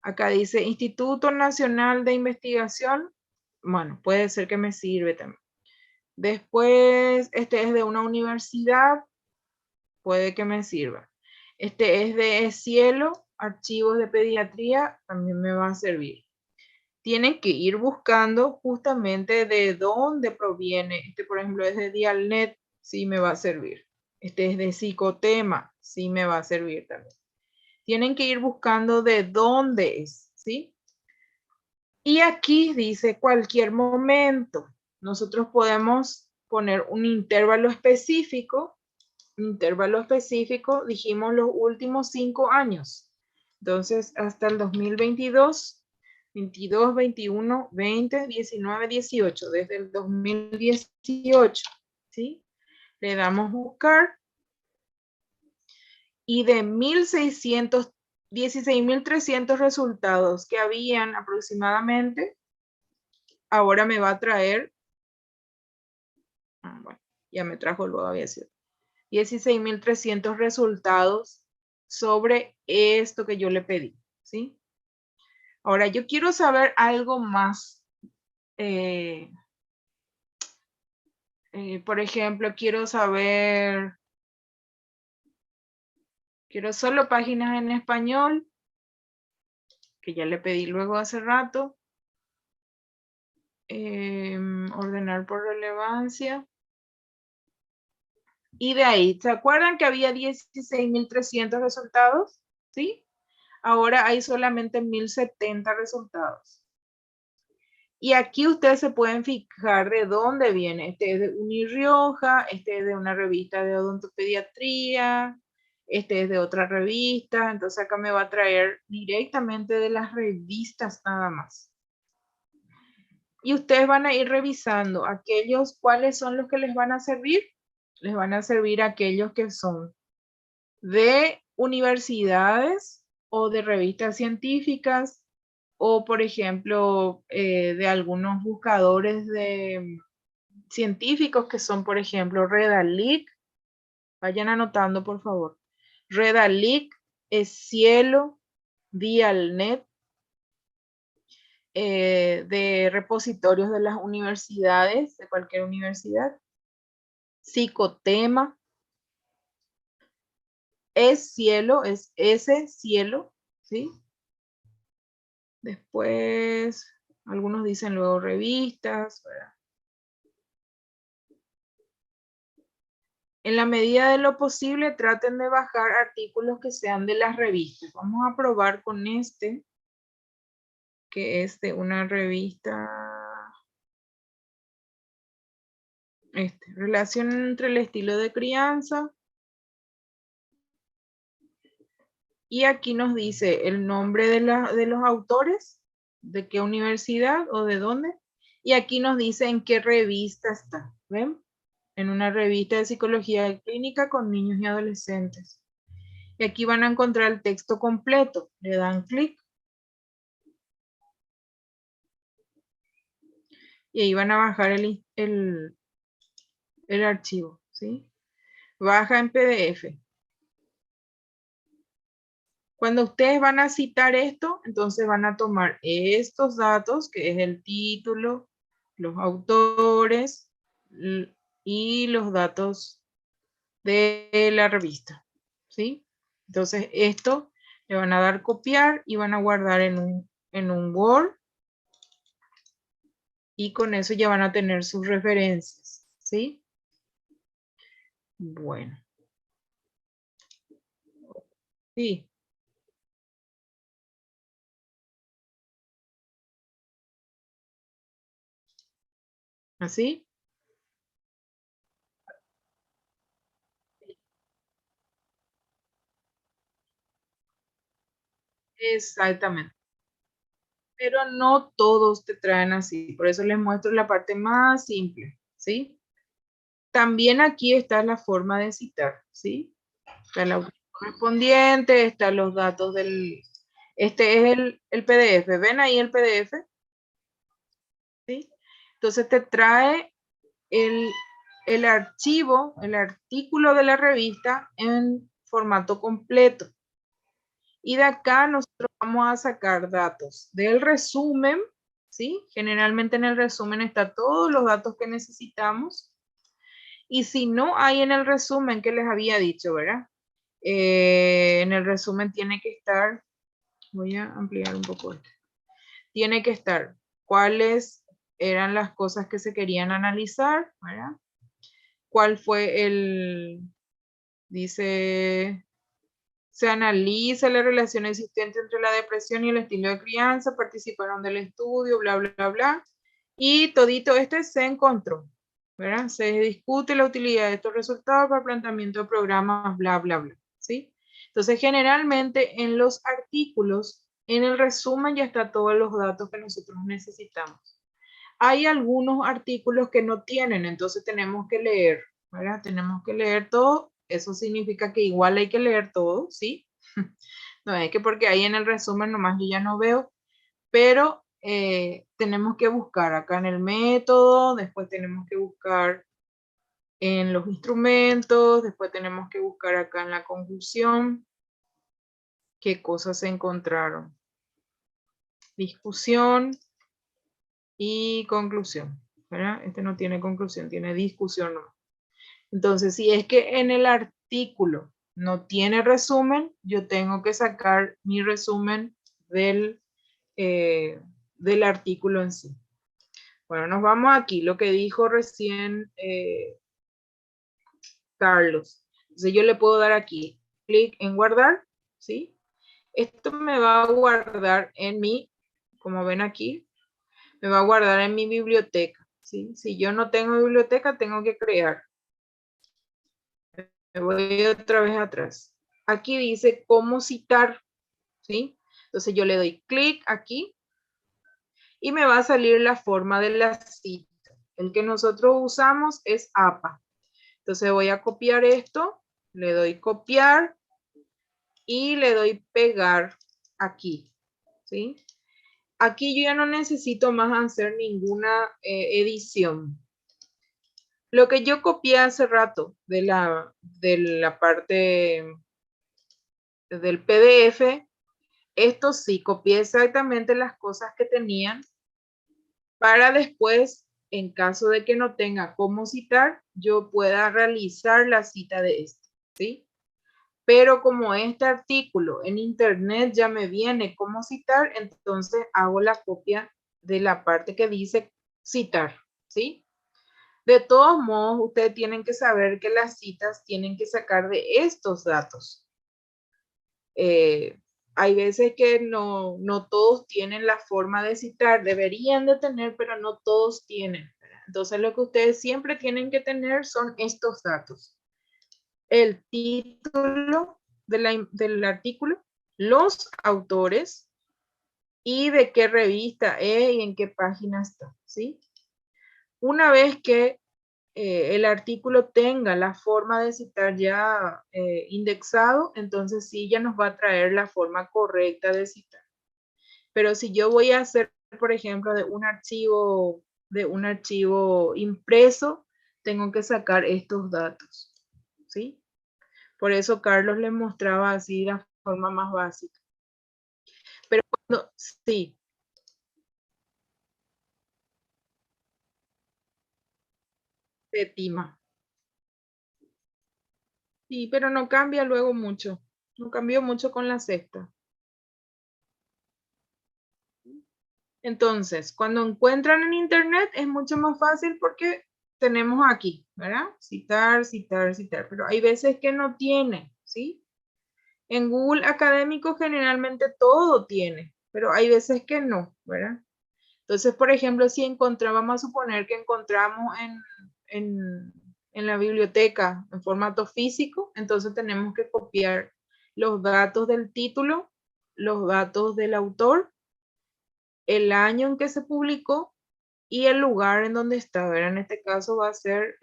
Acá dice Instituto Nacional de Investigación. Bueno, puede ser que me sirve también. Después, este es de una universidad. Puede que me sirva. Este es de Cielo, archivos de pediatría. También me va a servir. Tienen que ir buscando justamente de dónde proviene. Este, por ejemplo, es de Dialnet, sí me va a servir. Este es de Psicotema, sí me va a servir también. Tienen que ir buscando de dónde es, ¿sí? Y aquí dice cualquier momento. Nosotros podemos poner un intervalo específico. Intervalo específico, dijimos los últimos 5 años. Entonces, hasta el 2022. 22, 21, 20, 19, 18, desde el 2018, ¿sí? Le damos buscar y de 16.300 resultados que habían aproximadamente, ahora me va a traer, bueno, ya me trajo luego, había sido 16.300 resultados sobre esto que yo le pedí, ¿sí? Ahora, yo quiero saber algo más. Por ejemplo, quiero solo páginas en español, que ya le pedí luego hace rato. Ordenar por relevancia. Y de ahí, ¿se acuerdan que había 16.300 resultados? ¿Sí? Ahora hay solamente 1.070 resultados. Y aquí ustedes se pueden fijar de dónde viene. Este es de Unirioja, este es de una revista de odontopediatría, este es de otra revista. Entonces acá me va a traer directamente de las revistas nada más. Y ustedes van a ir revisando aquellos, cuáles son los que les van a servir. Les van a servir aquellos que son de universidades o de revistas científicas o, por ejemplo, de algunos buscadores de científicos que son, por ejemplo, Redalyc. Vayan anotando, por favor. Redalyc, Cielo, Dialnet, de repositorios de las universidades, de cualquier universidad. Psicotema. Cielo, es Cielo, ¿sí? Después, algunos dicen luego revistas, ¿verdad? En la medida de lo posible, traten de bajar artículos que sean de las revistas. Vamos a probar con este, que es de una revista. Relación entre el estilo de crianza. Y aquí nos dice el nombre de los autores, de qué universidad o de dónde. Y aquí nos dice en qué revista está. ¿Ven? En una revista de psicología clínica con niños y adolescentes. Y aquí van a encontrar el texto completo. Le dan clic. Y ahí van a bajar el archivo, ¿sí? Baja en PDF. Cuando ustedes van a citar esto, entonces van a tomar estos datos, que es el título, los autores y los datos de la revista, ¿sí? Entonces esto le van a dar copiar y van a guardar en un Word y con eso ya van a tener sus referencias, ¿sí? Bueno. Sí. ¿Así? Exactamente. Pero no todos te traen así. Por eso les muestro la parte más simple, ¿sí? También aquí está la forma de citar, ¿sí? Está el autor correspondiente, están los datos del... Este es el PDF. ¿Ven ahí el PDF? ¿Sí? Entonces te trae el archivo, el artículo de la revista en formato completo. Y de acá nosotros vamos a sacar datos del resumen, ¿sí? Generalmente en el resumen está todos los datos que necesitamos. Y si no hay en el resumen que les había dicho, ¿verdad? En el resumen tiene que estar, voy a ampliar un poco esto. Tiene que estar cuáles eran las cosas que se querían analizar, ¿verdad? ¿Cuál fue dice, se analiza la relación existente entre la depresión y el estilo de crianza, participaron del estudio, bla, bla, bla. Y todito se encontró, ¿verdad? Se discute la utilidad de estos resultados para el planteamiento de programas, bla, bla, bla, ¿sí? Entonces, generalmente en los artículos, en el resumen ya está todos los datos que nosotros necesitamos. Hay algunos artículos que no tienen, entonces tenemos que leer, ¿verdad? Tenemos que leer todo. Eso significa que igual hay que leer todo, ¿sí? No es que porque ahí en el resumen nomás yo ya no veo, pero tenemos que buscar acá en el método, después tenemos que buscar en los instrumentos, después tenemos que buscar acá en la conclusión qué cosas se encontraron. Discusión y conclusión, ¿verdad? Este no tiene conclusión, tiene discusión nomás. Entonces, si es que en el artículo no tiene resumen, yo tengo que sacar mi resumen del artículo en sí. Bueno, nos vamos aquí, lo que dijo recién Carlos. Entonces yo le puedo dar aquí, clic en guardar, ¿sí? Esto me va a guardar en mi, como ven aquí, me va a guardar en mi biblioteca, ¿sí? Si yo no tengo biblioteca, tengo que crear. Me voy otra vez atrás. Aquí dice cómo citar, ¿sí? Entonces yo le doy clic aquí y me va a salir la forma de la cita. El que nosotros usamos es APA. Entonces voy a copiar esto, le doy copiar y le doy pegar aquí, ¿sí? Aquí yo ya no necesito más hacer ninguna edición. Lo que yo copié hace rato de la parte del PDF, esto sí, copié exactamente las cosas que tenían para después, en caso de que no tenga cómo citar, yo pueda realizar la cita de esto, ¿sí? Pero como este artículo en internet ya me viene cómo citar, entonces hago la copia de la parte que dice citar, ¿sí? De todos modos, ustedes tienen que saber que las citas tienen que sacar de estos datos. Hay veces que no todos tienen la forma de citar, deberían de tener, pero no todos tienen. Entonces lo que ustedes siempre tienen que tener son estos datos. El título del artículo, los autores y de qué revista es y en qué página está, ¿sí? Una vez que el artículo tenga la forma de citar ya indexado, entonces sí ya nos va a traer la forma correcta de citar. Pero si yo voy a hacer, por ejemplo, de un archivo impreso, tengo que sacar estos datos, ¿sí? Por eso Carlos les mostraba así la forma más básica. Pero cuando, sí. Séptima. Sí, pero no cambia luego mucho. No cambió mucho con la sexta. Entonces, cuando encuentran en internet es mucho más fácil porque tenemos aquí, ¿verdad? Citar, citar, citar. Pero hay veces que no tiene, ¿sí? En Google Académico generalmente todo tiene, pero hay veces que no, ¿verdad? Entonces, por ejemplo, si encontramos, vamos a suponer que encontramos en la biblioteca en formato físico, entonces tenemos que copiar los datos del título, los datos del autor, el año en que se publicó y el lugar en donde está, ¿verdad? En este caso va a ser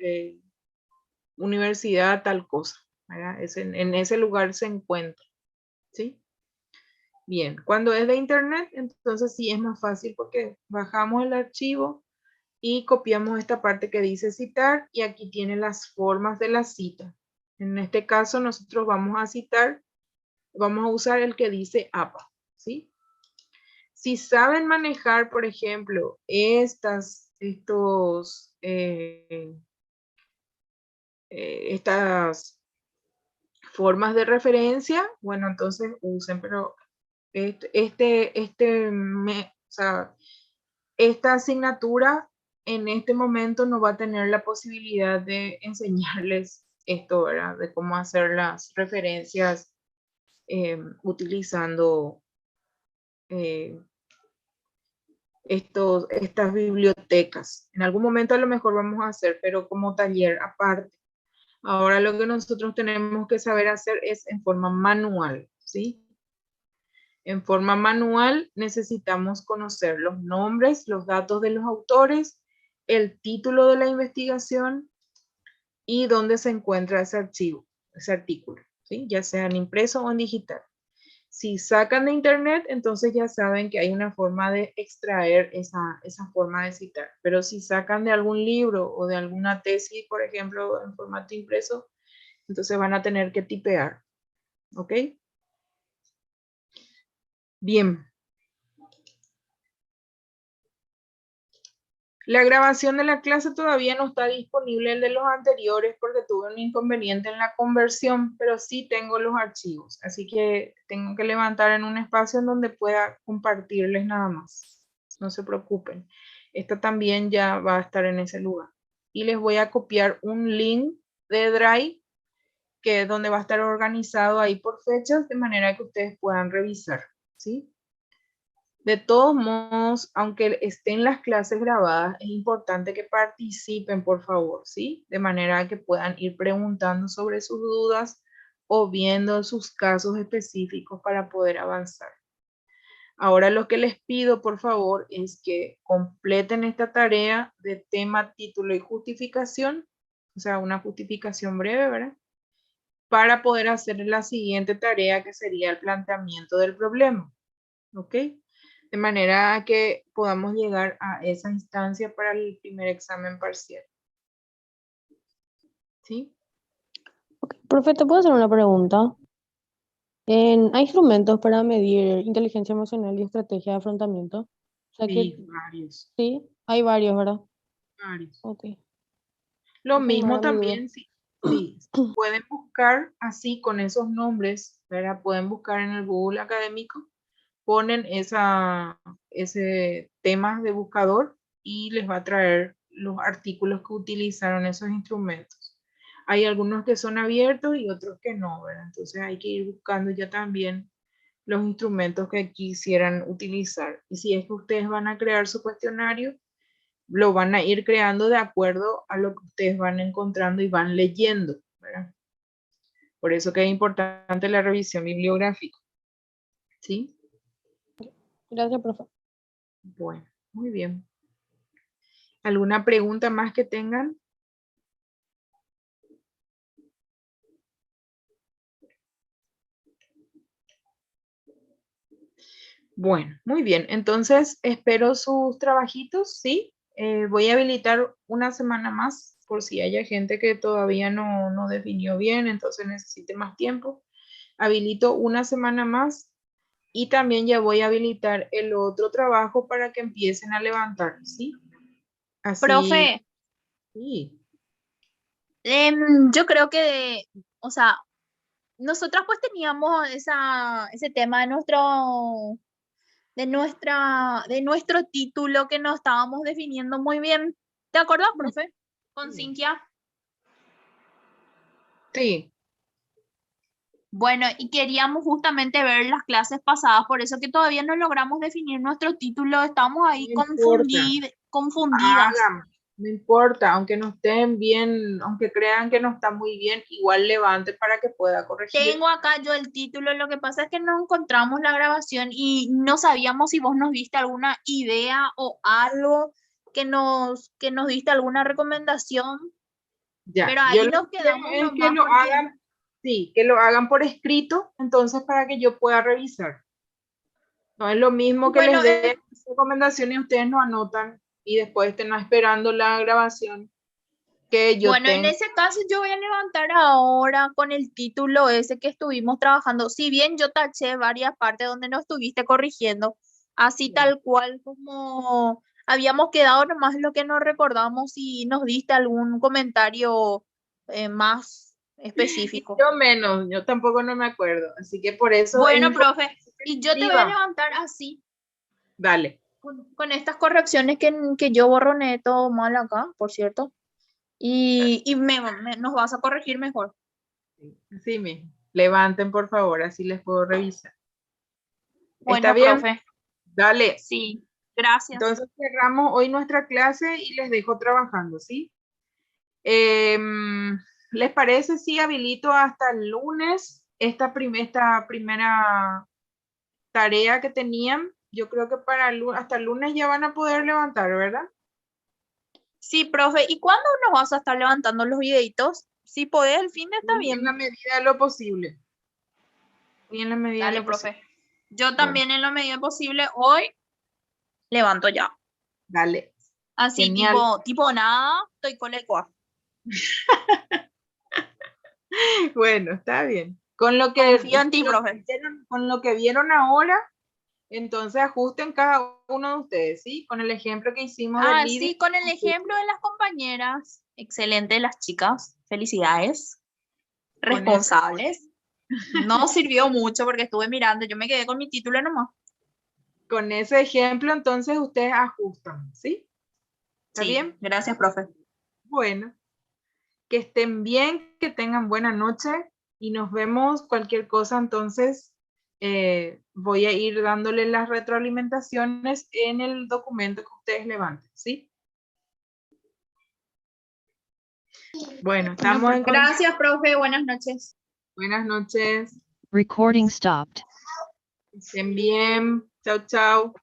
universidad tal cosa, ¿verdad? En ese lugar se encuentra, ¿sí? Bien, cuando es de internet, entonces sí es más fácil porque bajamos el archivo y copiamos esta parte que dice citar y aquí tiene las formas de la cita. En este caso nosotros vamos a citar, vamos a usar el que dice APA, ¿sí? Si saben manejar, por ejemplo, estas formas de referencia, bueno, entonces usen, pero esta asignatura en este momento no va a tener la posibilidad de enseñarles esto, ¿verdad? De cómo hacer las referencias utilizando estas bibliotecas. En algún momento a lo mejor vamos a hacer, pero como taller aparte. Ahora lo que nosotros tenemos que saber hacer es en forma manual, ¿sí? En forma manual necesitamos conocer los nombres, los datos de los autores, el título de la investigación y dónde se encuentra ese archivo, ese artículo, ¿sí? Ya sea en impreso o en digital. Si sacan de internet, entonces ya saben que hay una forma de extraer esa forma de citar. Pero si sacan de algún libro o de alguna tesis, por ejemplo, en formato impreso, entonces van a tener que tipear. ¿Ok? Bien. La grabación de la clase todavía no está disponible el de los anteriores porque tuve un inconveniente en la conversión, pero sí tengo los archivos, así que tengo que levantar en un espacio en donde pueda compartirles nada más. No se preocupen. Esta también ya va a estar en ese lugar. Y les voy a copiar un link de Drive que es donde va a estar organizado ahí por fechas de manera que ustedes puedan revisar, ¿sí? De todos modos, aunque estén las clases grabadas, es importante que participen, por favor, ¿sí? De manera que puedan ir preguntando sobre sus dudas o viendo sus casos específicos para poder avanzar. Ahora lo que les pido, por favor, es que completen esta tarea de tema, título y justificación, o sea, una justificación breve, ¿verdad? Para poder hacer la siguiente tarea que sería el planteamiento del problema, ¿ok? De manera que podamos llegar a esa instancia para el primer examen parcial. ¿Sí? Ok, profe, ¿te puedo hacer una pregunta? ¿Hay instrumentos para medir inteligencia emocional y estrategia de afrontamiento? O sea que Sí, varios, sí, hay varios, ¿verdad? varios. Ok. Lo Esa no mismo era mi duda. también, sí, pueden buscar así con esos nombres, ¿verdad? Pueden buscar en el Google académico, ponen ese tema de buscador y les va a traer los artículos que utilizaron esos instrumentos. Hay algunos que son abiertos y otros que no, ¿verdad? Entonces hay que ir buscando ya también los instrumentos que quisieran utilizar. Y si es que ustedes van a crear su cuestionario, lo van a ir creando de acuerdo a lo que ustedes van encontrando y van leyendo, ¿verdad? Por eso que es importante la revisión bibliográfica. ¿Sí? Gracias, profe. Bueno, muy bien. ¿Alguna pregunta más que tengan? Bueno, muy bien. Entonces, espero sus trabajitos, ¿sí? Voy a habilitar una semana más por si haya gente que todavía no definió bien, entonces necesite más tiempo. Habilito una semana más y también ya voy a habilitar el otro trabajo para que empiecen a levantar, ¿sí? Así, Profe, sí, yo creo que, o sea, nosotras pues teníamos ese tema de nuestro título que nos estábamos definiendo muy bien. ¿Te acuerdas, profe? Con sí, Cintia. sí, Bueno, y queríamos justamente ver las clases pasadas, por eso que todavía no logramos definir nuestro título, estamos no ahí importa. confundidas. Hagan, no importa, aunque no estén bien, aunque crean que no está muy bien, igual levante para que pueda corregir. Tengo acá yo el título, lo que pasa es que no encontramos la grabación y no sabíamos si vos nos diste alguna idea o algo que nos diste alguna recomendación, Ya, pero yo ahí lo nos que quiero quedamos es que nomás lo porque hagan, sí, que lo hagan por escrito, entonces para que yo pueda revisar. No es lo mismo que les bueno, dé recomendaciones y ustedes no anotan y después estén esperando la grabación que yo bueno, en tengo. ese caso yo voy a levantar ahora con el título ese que estuvimos trabajando. Si bien yo taché varias partes donde nos estuviste corrigiendo, así tal cual como habíamos quedado, nomás lo que nos recordamos y nos diste algún comentario más específico. Yo menos, yo tampoco no me acuerdo, así que por eso es Bueno, importante profe, que y yo te voy a escriban. levantar así, Dale, con estas correcciones que yo borroné todo mal acá, por cierto, y nos vas a corregir mejor. así mismo. Levanten, por favor, así les puedo revisar. ¿Está Bueno, bien? profe. Dale. Sí, gracias. Entonces cerramos hoy nuestra clase y les dejo trabajando, ¿sí? ¿Les parece si habilito hasta el lunes esta primera tarea que tenían? Yo creo que hasta el lunes ya van a poder levantar, ¿verdad? Sí, profe, ¿y cuándo nos vas a estar levantando los videitos? Si podés, el fin de está En la bien. medida de lo posible. Y en la medida de Dale, lo posible. profe. Yo también en la medida posible hoy levanto ya. Dale. Así Genial. tipo nada, estoy con el cuá. Bueno, está bien. Con lo que, Confío en ti, profe. con lo que vieron ahora, entonces ajusten cada uno de ustedes, ¿sí? Con el ejemplo que hicimos de Lidia. Sí, con el ejemplo de las compañeras. Excelente, las chicas. Felicidades. Con eso. Responsables. No sirvió mucho porque estuve mirando. Yo me quedé con mi título nomás. Con ese ejemplo, entonces ustedes ajustan, ¿sí? ¿Está Sí, bien? gracias, profe. Bueno, que estén bien, que tengan buena noche y nos vemos cualquier cosa. Entonces, voy a ir dándole las retroalimentaciones en el documento que ustedes levanten, ¿sí? Bueno, estamos en contacto. Gracias, profe. Buenas noches. Buenas noches. Recording stopped. Que estén bien. Chao, chao.